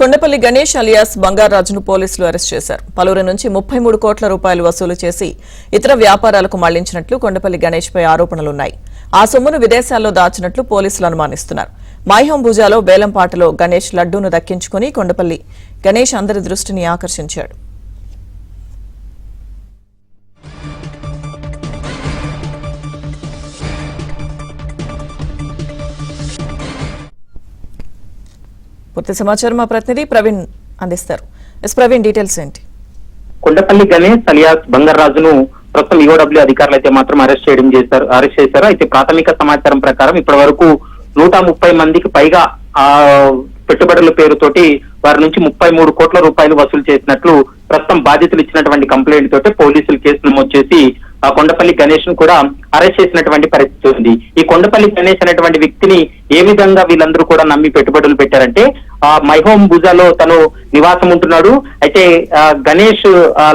Kondapalli Ganesh alias బంగారాజును పోలీసులు arrest చేశారు. పలువురి నుంచి 33 కోట్ల రూపాయలు వసూలు చేసి ఇతర వ్యాపారాలకు మళ్లించినట్లు కొండపల్లి గణేష్ పై ఆరోపణలున్నాయి. ఆ సొమ్మును విదేశాల్లో దాచినట్లు పోలీసులు అనుమానిస్తున్నారు. మైహంబుజాలో బేలంపాటలో గణేష్ లడ్డూను దక్కించుకుని కొండపల్లి గణేష్ అందరి దృష్టిని ఆకర్షించాడు. పూర్తి సమాచారం మా ప్రతినిధి ప్రవీణ్ అందిస్తారు. ప్రవీణ్, డీటెయిల్స్ ఏంటి? కొండపల్లి గణేష్ అలియాస్ బంగారాజును ప్రస్తుతం ఈఓడబ్ల్యూ అధికారులు అయితే మాత్రం అరెస్ట్ చేశారు. అయితే ప్రాథమిక సమాచారం ప్రకారం ఇప్పటి వరకు 130 మందికి పైగా పెట్టుబడుల పేరుతోటి వారి నుంచి 33 కోట్ల రూపాయలు వసూలు చేసినట్లు ప్రస్తుతం బాధితులు ఇచ్చినటువంటి కంప్లైంట్ తోటి పోలీసులు కేసు నమోదు చేసి ఆ కొండపల్లి గణేష్ ను కూడా అరెస్ట్ చేసినటువంటి పరిస్థితి ఉంది. ఈ కొండపల్లి గణేష్ అనేటువంటి వ్యక్తిని ఏ విధంగా వీళ్ళందరూ కూడా నమ్మి పెట్టుబడులు పెట్టారంటే మైహంబుజాలో తను నివాసం ఉంటున్నాడు. అయితే గణేష్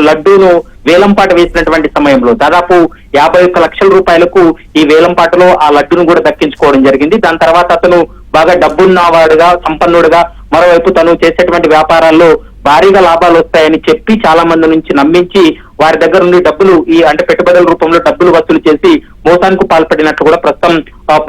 లడ్డూను వేలంపాట వేసినటువంటి సమయంలో దాదాపు 51 లక్షల రూపాయలకు ఈ వేలంపాటలో ఆ లడ్డును కూడా దక్కించుకోవడం జరిగింది. దాని తర్వాత అతను బాగా డబ్బున్నవాడుగా, సంపన్నుడుగా, మరోవైపు తను చేసేటువంటి వ్యాపారాల్లో భారీగా లాభాలు వస్తాయని చెప్పి చాలా మంది నుంచి నమ్మించి వారి దగ్గర నుండి డబ్బులు అంటే పెట్టుబడుల రూపంలో డబ్బులు వసూలు చేసి మోసానికి పాల్పడినట్లు కూడా ప్రస్తుతం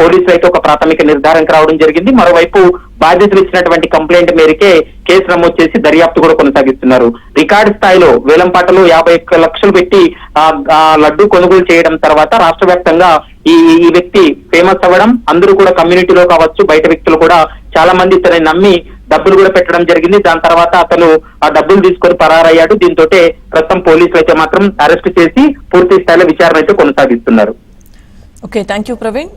పోలీసులు అయితే ఒక ప్రాథమిక నిర్ధారణకు రావడం జరిగింది. మరోవైపు బాధితులు ఇచ్చినటువంటి కంప్లైంట్ మేరకే కేసు నమోదు చేసి దర్యాప్తు కూడా కొనసాగిస్తున్నారు. రికార్డు స్థాయిలో వేలంపాటలో 51 లక్షలు పెట్టి ఆ లడ్డు కొనుగోలు చేయడం తర్వాత రాష్ట్ర వ్యాప్తంగా ఈ వ్యక్తి ఫేమస్ అవ్వడం, అందరూ కూడా కమ్యూనిటీలో కావచ్చు, బయట వ్యక్తులు కూడా చాలా మంది ఇతని నమ్మి డబ్బులు కూడా పెట్టడం జరిగింది. దాని తర్వాత అతను ఆ డబ్బులు తీసుకొని పరారయ్యాడు. దీంతో ప్రస్తుతం పోలీసులు అయితే మాత్రం అరెస్ట్ చేసి పూర్తి స్థాయిలో విచారణ అయితే కొనసాగిస్తున్నారు. Okay, thank you Praveen.